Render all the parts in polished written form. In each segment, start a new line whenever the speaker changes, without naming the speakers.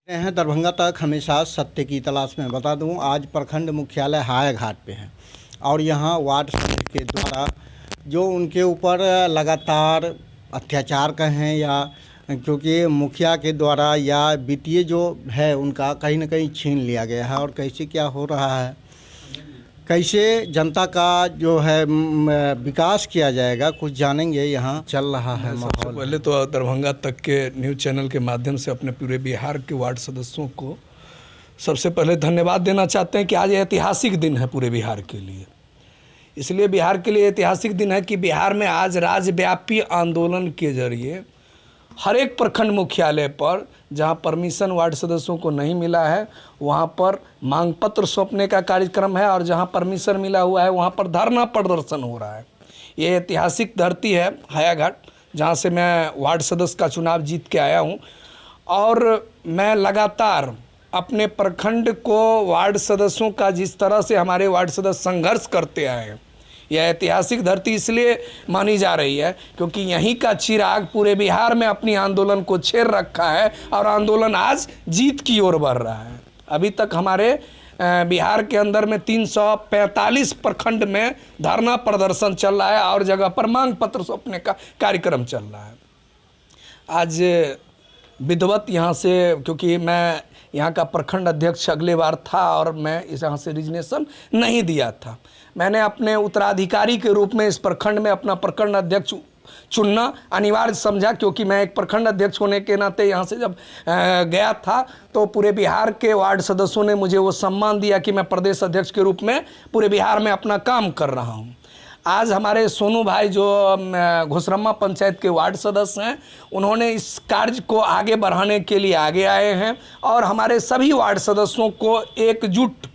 हैं दरभंगा तक हमेशा सत्य की तलाश में। बता दूं, आज प्रखंड मुख्यालय हाया घाट पे है और यहाँ वार्ड समिति के द्वारा जो उनके ऊपर लगातार अत्याचार कहें या क्योंकि मुखिया के द्वारा या वित्तीय जो है उनका कहीं ना कहीं छीन लिया गया है और कैसे क्या हो रहा है, कैसे जनता का जो है विकास किया जाएगा, कुछ जानेंगे। यहाँ चल रहा है माहौल।
पहले तो दरभंगा तक के न्यूज़ चैनल के माध्यम से अपने पूरे बिहार के वार्ड सदस्यों को सबसे पहले धन्यवाद देना चाहते हैं कि आज ऐतिहासिक दिन है पूरे बिहार के लिए। इसलिए बिहार के लिए ऐतिहासिक दिन है कि बिहार में आज राज्यव्यापी आंदोलन के जरिए हर एक प्रखंड मुख्यालय पर जहां परमिशन वार्ड सदस्यों को नहीं मिला है वहां पर मांग पत्र सौंपने का कार्यक्रम है और जहां परमिशन मिला हुआ है वहां पर धरना प्रदर्शन हो रहा है। ये ऐतिहासिक धरती है हायाघाट, जहां से मैं वार्ड सदस्य का चुनाव जीत के आया हूं और मैं लगातार अपने प्रखंड को वार्ड सदस्यों का जिस तरह से हमारे वार्ड सदस्य संघर्ष करते आए हैं, यह ऐतिहासिक धरती इसलिए मानी जा रही है क्योंकि यहीं का चिराग पूरे बिहार में अपनी आंदोलन को छेड़ रखा है और आंदोलन आज जीत की ओर बढ़ रहा है। अभी तक हमारे बिहार के अंदर में 345 प्रखंड में धरना प्रदर्शन चल रहा है और जगह पर मांग पत्र सौंपने का कार्यक्रम चल रहा है। आज विधिवत यहाँ से, क्योंकि मैं यहाँ का प्रखंड अध्यक्ष अगले बार था और मैं इस यहाँ से रिजनेशन नहीं दिया था, मैंने अपने उत्तराधिकारी के रूप में इस प्रखंड में अपना प्रखंड अध्यक्ष चुनना अनिवार्य समझा क्योंकि मैं एक प्रखंड अध्यक्ष होने के नाते यहाँ से जब गया था तो पूरे बिहार के वार्ड सदस्यों ने मुझे वो सम्मान दिया कि मैं प्रदेश अध्यक्ष के रूप में पूरे बिहार में अपना काम कर रहा हूँ। आज हमारे सोनू भाई जो घुसरम्मा पंचायत के वार्ड सदस्य हैं, उन्होंने इस कार्य को आगे बढ़ाने के लिए आगे आए हैं और हमारे सभी वार्ड सदस्यों को एकजुट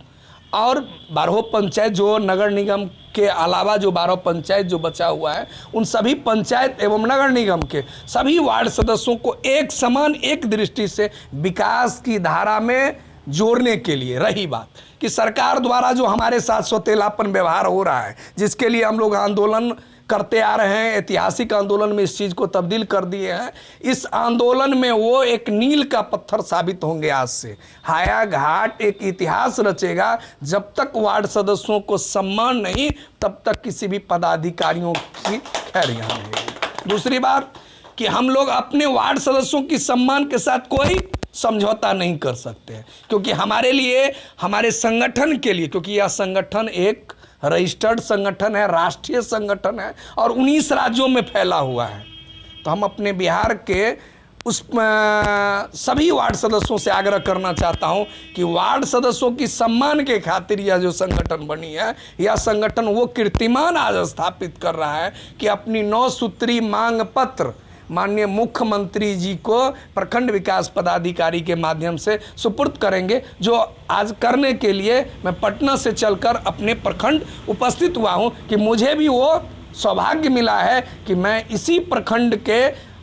और 12 पंचायत जो नगर निगम के अलावा जो 12 पंचायत जो बचा हुआ है उन सभी पंचायत एवं नगर निगम के सभी वार्ड सदस्यों को एक समान एक दृष्टि से विकास की धारा में जोड़ने के लिए। रही बात कि सरकार द्वारा जो हमारे साथ सौतेलापन व्यवहार हो रहा है, जिसके लिए हम लोग आंदोलन करते आ रहे हैं, ऐतिहासिक आंदोलन में इस चीज़ को तब्दील कर दिए हैं, इस आंदोलन में वो एक नील का पत्थर साबित होंगे। आज से हाया घाट एक इतिहास रचेगा। जब तक वार्ड सदस्यों को सम्मान नहीं तब तक किसी भी पदाधिकारियों की खैर यहाँ नहीं। दूसरी बात कि हम लोग अपने वार्ड सदस्यों की सम्मान के साथ कोई समझौता नहीं कर सकते क्योंकि हमारे लिए, हमारे संगठन के लिए, क्योंकि यह संगठन एक रजिस्टर्ड संगठन है, राष्ट्रीय संगठन है और 19 राज्यों में फैला हुआ है, तो हम अपने बिहार के उस सभी वार्ड सदस्यों से आग्रह करना चाहता हूं कि वार्ड सदस्यों की सम्मान के खातिर यह जो संगठन बनी है, यह संगठन वो कीर्तिमान आज स्थापित कर रहा है कि अपनी 9 सूत्री मांग पत्र माननीय मुख्यमंत्री जी को प्रखंड विकास पदाधिकारी के माध्यम से सुपुर्द करेंगे, जो आज करने के लिए मैं पटना से चलकर अपने प्रखंड उपस्थित हुआ हूं कि मुझे भी वो सौभाग्य मिला है कि मैं इसी प्रखंड के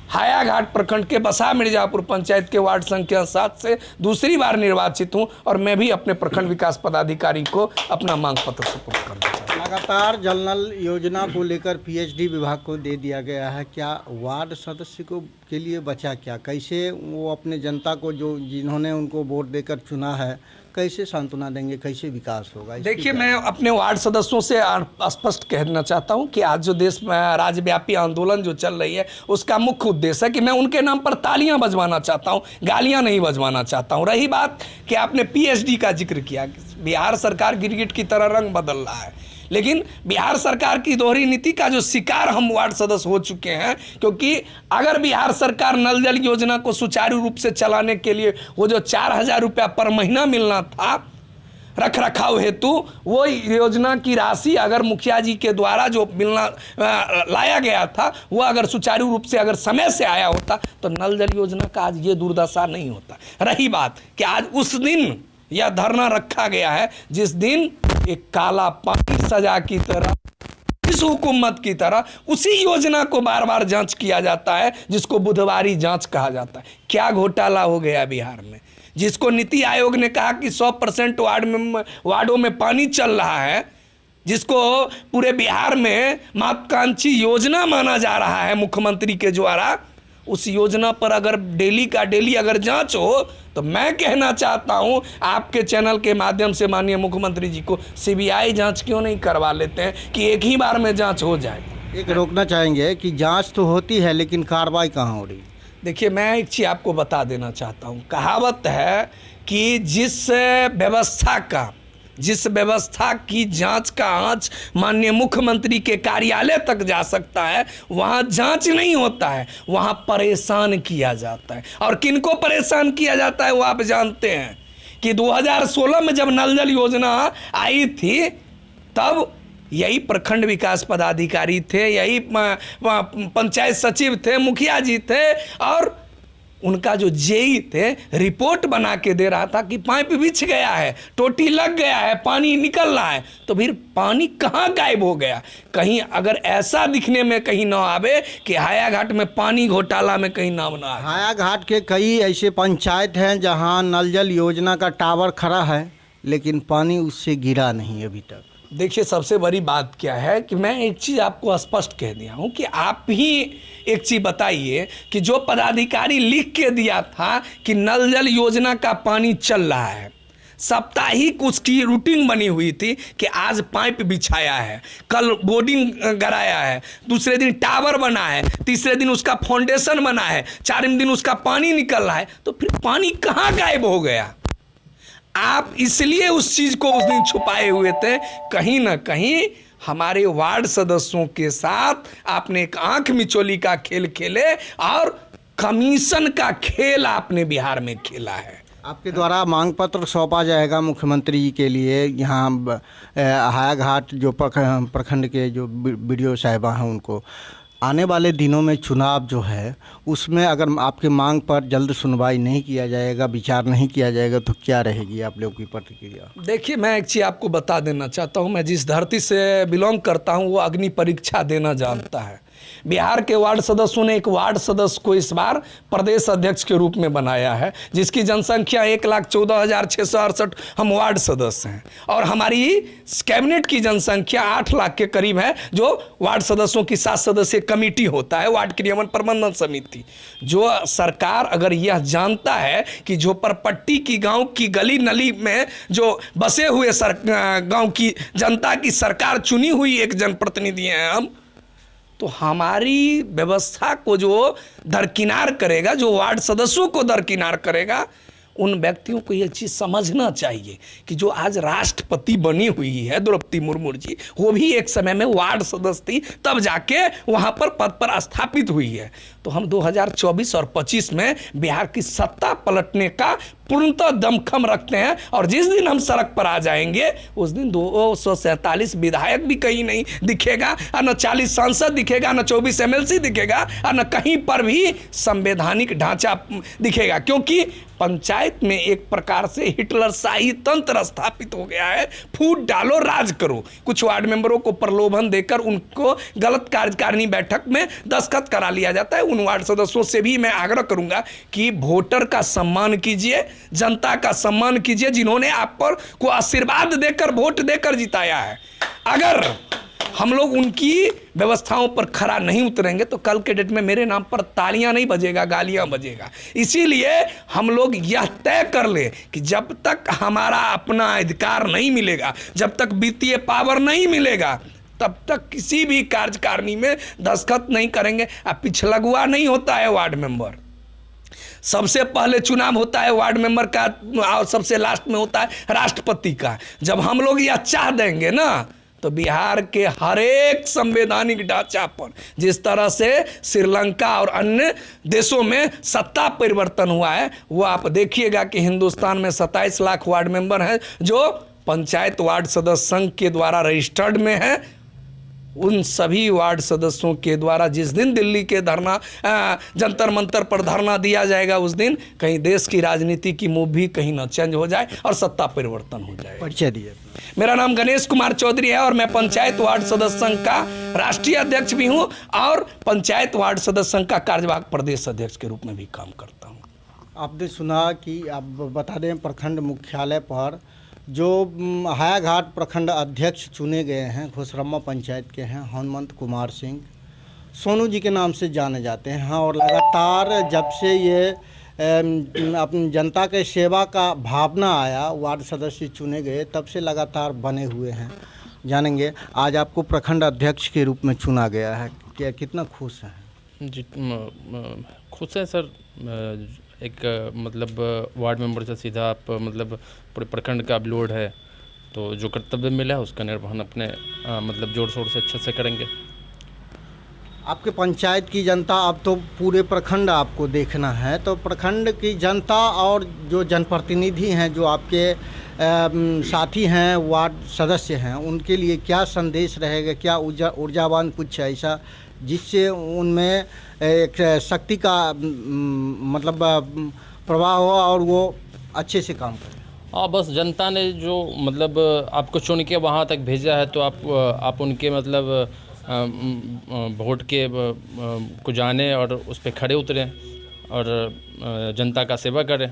हायाघाट प्रखंड के बसा मिर्जापुर पंचायत के वार्ड संख्या 7 से दूसरी बार निर्वाचित हूं और मैं भी अपने प्रखंड विकास पदाधिकारी को अपना मांग पत्र सुपुर्द कर दूंगा।
लगातार जल नल योजना को लेकर पीएचडी विभाग को दे दिया गया है, क्या वार्ड सदस्य को के लिए बचा क्या? कैसे वो अपने जनता को जो जिन्होंने उनको वोट देकर चुना है कैसे सांत्वना देंगे, कैसे विकास होगा?
देखिए, मैं अपने वार्ड सदस्यों से स्पष्ट कहना चाहता हूं कि आज जो देश में राज्यव्यापी आंदोलन जो चल रही है उसका मुख्य उद्देश्य है कि मैं उनके नाम पर तालियां बजवाना चाहता हूं, गालियां नहीं बजवाना चाहता हूं। रही बात कि आपने पीएचडी का जिक्र किया, बिहार सरकार गिरगिट की तरह रंग बदल रहा है, लेकिन बिहार सरकार की दोहरी नीति का जो शिकार हम वार्ड सदस्य हो चुके हैं, क्योंकि अगर बिहार सरकार नल जल योजना को सुचारू रूप से चलाने के लिए वो जो 4000 रुपया पर महीना मिलना था रख रखाव हेतु, वो योजना की राशि अगर मुखिया जी के द्वारा जो मिलना लाया गया था वो अगर सुचारू रूप से अगर समय से आया होता तो नल जल योजना का आज ये दुर्दशा नहीं होता। रही बात कि आज उस दिन यह धरना रखा गया है जिस दिन एक काला पानी सजा की तरह, इस हुकूमत की तरह उसी योजना को बार बार जांच किया जाता है जिसको बुधवारी जांच कहा जाता है। क्या घोटाला हो गया बिहार में, जिसको नीति आयोग ने कहा कि 100% वार्डों में पानी चल रहा है, जिसको पूरे बिहार में महत्वाकांक्षी योजना माना जा रहा है मुख्यमंत्री के द्वारा, उस योजना पर अगर डेली का डेली अगर जांच हो तो मैं कहना चाहता हूं आपके चैनल के माध्यम से माननीय मुख्यमंत्री जी को सीबीआई जांच क्यों नहीं करवा लेते हैं कि एक ही बार में जांच हो जाए।
एक रोकना चाहेंगे कि जांच तो होती है लेकिन कार्रवाई कहाँ हो रही?
देखिए, मैं एक चीज़ आपको बता देना चाहता हूँ। कहावत है कि जिस व्यवस्था की जांच का आंच माननीय मुख्यमंत्री के कार्यालय तक जा सकता है, वहाँ जांच नहीं होता है, वहाँ परेशान किया जाता है। और किनको परेशान किया जाता है वो आप जानते हैं कि 2016 में जब नल जल योजना आई थी तब यही प्रखंड विकास पदाधिकारी थे, यही पंचायत सचिव थे, मुखिया जी थे, और उनका जो जेई थे रिपोर्ट बना के दे रहा था कि पाइप बिछ गया है, टोटी लग गया है, पानी निकल रहा है। तो फिर पानी कहाँ गायब हो गया? कहीं अगर ऐसा दिखने में कहीं ना आवे कि हायाघाट में पानी घोटाला में कहीं नाम ना आए।
हायाघाट के कई ऐसे पंचायत हैं जहां नल जल योजना का टावर खड़ा है लेकिन पानी उससे गिरा नहीं अभी तक।
देखिए, सबसे बड़ी बात क्या है कि मैं एक चीज़ आपको स्पष्ट कह दिया हूँ कि आप ही एक चीज़ बताइए कि जो पदाधिकारी लिख के दिया था कि नल जल योजना का पानी चल रहा है, साप्ताहिक उसकी रूटीन बनी हुई थी कि आज पाइप बिछाया है, कल बोर्डिंग कराया है, दूसरे दिन टावर बना है, तीसरे दिन उसका फाउंडेशन बना है, चारवें दिन उसका पानी निकल रहा है, तो फिर पानी कहाँ गायब हो गया? आप इसलिए उस चीज को उस दिन छुपाए हुए थे। कहीं ना कहीं हमारे वार्ड सदस्यों के साथ आपने एक आंख मिचोली का खेल खेले और कमीशन का खेल आपने बिहार में खेला है।
आपके द्वारा मांग पत्र सौंपा जाएगा मुख्यमंत्री जी के लिए। यहाँ हायाघाट जो प्रखंड के जो बीडीओ साहिबा हैं उनको आने वाले दिनों में चुनाव जो है उसमें अगर आपके मांग पर जल्द सुनवाई नहीं किया जाएगा, विचार नहीं किया जाएगा, तो क्या रहेगी आप लोगों की प्रतिक्रिया?
देखिए, मैं एक चीज़ आपको बता देना चाहता हूँ। मैं जिस धरती से बिलोंग करता हूँ वो अग्नि परीक्षा देना जानता है। बिहार के वार्ड सदस्यों ने एक वार्ड सदस्य को इस बार प्रदेश अध्यक्ष के रूप में बनाया है, जिसकी जनसंख्या 1,14,668 हम वार्ड सदस्य हैं, और हमारी कैबिनेट की जनसंख्या 8 लाख के करीब है, जो वार्ड सदस्यों की 7 सदस्यीय कमेटी होता है, वार्ड क्रियान्वयन प्रबंधन समिति। जो सरकार अगर यह जानता है कि झोपड़पट्टी की गांव की गली नली में जो बसे हुए गांव की जनता की सरकार चुनी हुई एक जनप्रतिनिधि हैं हम, तो हमारी व्यवस्था को जो दरकिनार करेगा, जो वार्ड सदस्यों को दरकिनार करेगा, उन व्यक्तियों को यह चीज़ समझना चाहिए कि जो आज राष्ट्रपति बनी हुई है द्रौपदी मुर्मू जी, वो भी एक समय में वार्ड सदस्य थी, तब जाके वहाँ पर पद पर स्थापित हुई है। तो हम 2024 और 25 में बिहार की सत्ता पलटने का पूर्णतः दमखम रखते हैं, और जिस दिन हम सड़क पर आ जाएंगे उस दिन 247 विधायक भी कहीं नहीं दिखेगा, और न 40 सांसद दिखेगा, न 24 MLC दिखेगा, और न कहीं पर भी संवैधानिक ढांचा दिखेगा, क्योंकि पंचायत में एक प्रकार से हिटलर शाही तंत्र स्थापित हो गया है। फूट डालो, राज करो। कुछ वार्ड मेंबरों को प्रलोभन देकर उनको गलत कार्यकारिणी बैठक में दस्तखत करा लिया जाता है। उन वार्ड सदस्यों से भी मैं आग्रह करूंगा कि वोटर का सम्मान कीजिए, जनता का सम्मान कीजिए, जिन्होंने आप पर को आशीर्वाद देकर वोट देकर जिताया है। अगर हम लोग उनकी व्यवस्थाओं पर खरा नहीं उतरेंगे तो कल के डेट में मेरे नाम पर तालियां नहीं बजेगा, गालियां बजेगा। इसीलिए हम लोग यह तय कर ले कि जब तक हमारा अपना अधिकार नहीं मिलेगा, जब तक वित्तीय पावर नहीं मिलेगा, तब तक किसी भी कार्यकारिणी में दस्तखत नहीं करेंगे। अब पिछलगुआ नहीं होता है वार्ड मेंबर, सबसे पहले चुनाव होता है वार्ड मेंबर का, और सबसे लास्ट में होता है राष्ट्रपति का। जब हम लोग यह चाह देंगे ना, तो बिहार के हर एक संवैधानिक ढांचा पर, जिस तरह से श्रीलंका और अन्य देशों में सत्ता परिवर्तन हुआ है, वो आप देखिएगा कि हिंदुस्तान में 27 लाख वार्ड मेंबर हैं जो पंचायत वार्ड सदस्य संघ के द्वारा रजिस्टर्ड में है। उन सभी वार्ड सदस्यों के द्वारा जिस दिन दिल्ली के जंतर मंतर पर धरना दिया जाएगा, उस दिन कहीं देश की राजनीति की मूव भी कहीं ना चेंज हो जाए और सत्ता परिवर्तन हो जाए।
परिचय दिए।
मेरा नाम गणेश कुमार चौधरी है और मैं पंचायत वार्ड सदस्य संघ का राष्ट्रीय अध्यक्ष भी हूं और पंचायत वार्ड सदस्य संघ का कार्यवाहक प्रदेश अध्यक्ष के रूप में भी काम करता हूं।
आपने सुना कि आप बता दें, प्रखंड मुख्यालय पर जो हायाघाट प्रखंड अध्यक्ष चुने गए हैं घोसरम्मा पंचायत के हैं हनुमंत कुमार सिंह, सोनू जी के नाम से जाने जाते हैं। हाँ, और लगातार जब से ये अपनी जनता के सेवा का भावना आया, वार्ड सदस्य चुने गए, तब से लगातार बने हुए हैं। जानेंगे, आज आपको प्रखंड अध्यक्ष के रूप में चुना गया है, क्या कितना खुश हैं?
जी खुश हैं सर। एक मतलब वार्ड मेंबर से सीधा आप मतलब पूरे प्रखंड का अब लोड है, तो जो कर्तव्य मिला है उसका निर्वहन अपने मतलब जोर शोर से अच्छे से करेंगे।
आपके पंचायत की जनता, अब तो पूरे प्रखंड आपको देखना है, तो प्रखंड की जनता और जो जनप्रतिनिधि हैं, जो आपके साथी हैं, वार्ड सदस्य हैं, उनके लिए क्या संदेश रहेगा? क्या ऊर्जावान कुछ ऐसा जिससे उनमें एक शक्ति का मतलब प्रवाह हो और वो अच्छे से काम करें?
हाँ, बस जनता ने जो मतलब आपको चुन के वहाँ तक भेजा है, तो आप उनके मतलब वोट के को जाने और उस पर खड़े उतरें और जनता का सेवा करें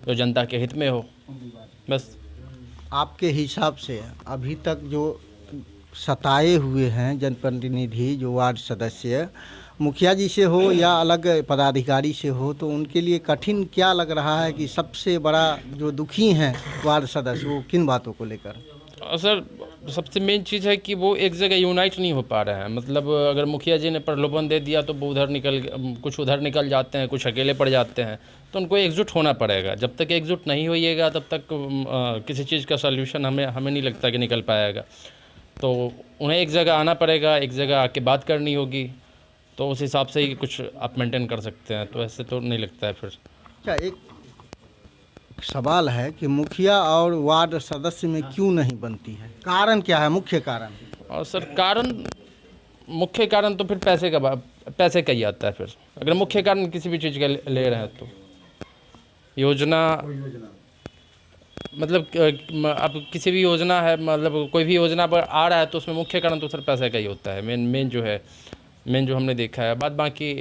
जो जनता के हित में हो। बस
आपके हिसाब से अभी तक जो सताए हुए हैं जनप्रतिनिधि, जो वार्ड सदस्य, मुखिया जी से हो या अलग पदाधिकारी से हो, तो उनके लिए कठिन क्या लग रहा है कि सबसे बड़ा जो दुखी हैं वार्ड सदस्य, वो किन बातों को लेकर?
सर, सबसे मेन चीज़ है कि वो एक जगह यूनाइट नहीं हो पा रहे हैं। मतलब अगर मुखिया जी ने प्रलोभन दे दिया तो वो कुछ उधर निकल जाते हैं, कुछ अकेले पड़ जाते हैं, तो उनको एकजुट होना पड़ेगा। जब तक एकजुट नहीं होइएगा तब तक किसी चीज़ का सल्यूशन हमें नहीं लगता कि निकल पाएगा। तो उन्हें एक जगह आना पड़ेगा, एक जगह आके बात करनी होगी, तो उस हिसाब से ही कुछ आप मेंटेन कर सकते हैं। तो ऐसे तो नहीं लगता है फिर।
क्या एक सवाल है कि मुखिया और वार्ड सदस्य में क्यों नहीं बनती है? कारण क्या है, मुख्य कारण?
और सर मुख्य कारण तो फिर पैसे का ही आता है। फिर अगर मुख्य कारण किसी भी चीज़ का ले रहे हैं तो योजना मतलब अब किसी भी योजना है, मतलब कोई भी योजना पर आ रहा है तो उसमें मुख्य कारण तो सर पैसे का ही होता है। मेन जो हमने देखा है। बात बाकी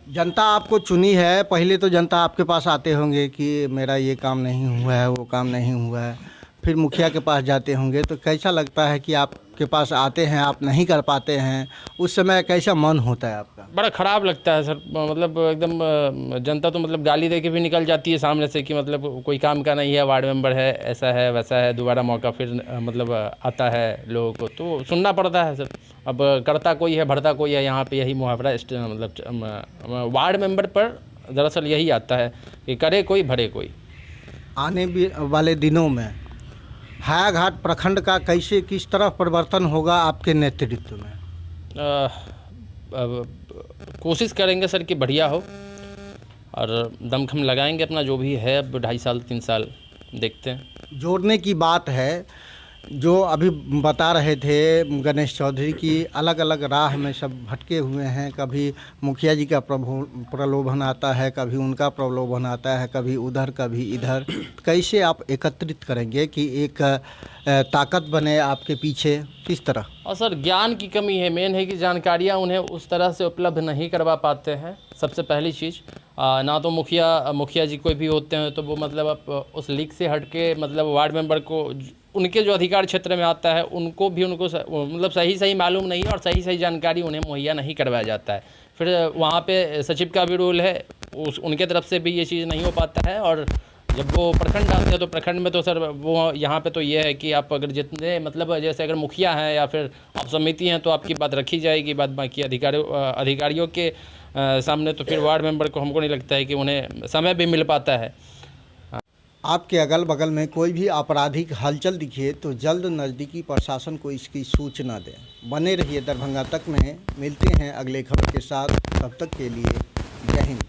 जनता आपको चुनी है, पहले तो जनता आपके पास आते होंगे कि मेरा ये काम नहीं हुआ है, वो काम नहीं हुआ है, फिर मुखिया के पास जाते होंगे, तो कैसा लगता है कि आपके पास आते हैं, आप नहीं कर पाते हैं, उस समय कैसा मन होता है आपका?
बड़ा ख़राब लगता है सर। मतलब एकदम जनता तो मतलब गाली दे के भी निकल जाती है सामने से कि मतलब कोई काम का नहीं है, वार्ड मेंबर है, ऐसा है वैसा है, दोबारा मौका फिर मतलब आता है लोगों को, तो सुनना पड़ता है सर। अब करता कोई है, भरता कोई है, यहाँ पे यही मुहावरा मतलब वार्ड मेंबर पर दरअसल यही आता है कि करे कोई भरे कोई।
आने वाले दिनों में हायाघाट प्रखंड का किस तरह परिवर्तन होगा आपके नेतृत्व में?
कोशिश करेंगे सर कि बढ़िया हो, और दमखम लगाएंगे अपना जो भी है। अब 2.5 साल 3 साल देखते हैं।
जोड़ने की बात है, जो अभी बता रहे थे गणेश चौधरी की, अलग अलग राह में सब भटके हुए हैं। कभी मुखिया जी का प्रलोभन आता है, कभी उनका प्रलोभन आता है, कभी उधर कभी इधर। कैसे आप एकत्रित करेंगे कि एक ताकत बने आपके पीछे, किस तरह?
और सर ज्ञान की कमी है, मेन है कि जानकारियाँ उन्हें उस तरह से उपलब्ध नहीं करवा पाते हैं। सबसे पहली चीज़, ना तो मुखिया जी कोई भी होते हैं तो वो मतलब आप उस लीग से हट के मतलब वार्ड मेंबर को उनके जो अधिकार क्षेत्र में आता है उनको मतलब सही मालूम नहीं है, और सही जानकारी उन्हें मुहैया नहीं करवाया जाता है। फिर वहाँ पे सचिव का भी रोल है, उनके तरफ से भी ये चीज़ नहीं हो पाता है। और जब वो प्रखंड आते हैं तो प्रखंड में तो सर वो यहाँ पे तो ये है कि आप अगर जितने मतलब जैसे अगर मुखिया हैं या फिर आप समिति हैं तो आपकी बात रखी जाएगी, बात बाकी अधिकारियों के सामने तो फिर वार्ड मेंबर को हमको नहीं लगता है कि उन्हें समय भी मिल पाता है।
आपके अगल बगल में कोई भी आपराधिक हलचल दिखे तो जल्द नज़दीकी प्रशासन को इसकी सूचना दें। बने रहिए दरभंगा तक में। मिलते हैं अगले खबर के साथ, तब तक के लिए जय हिंद।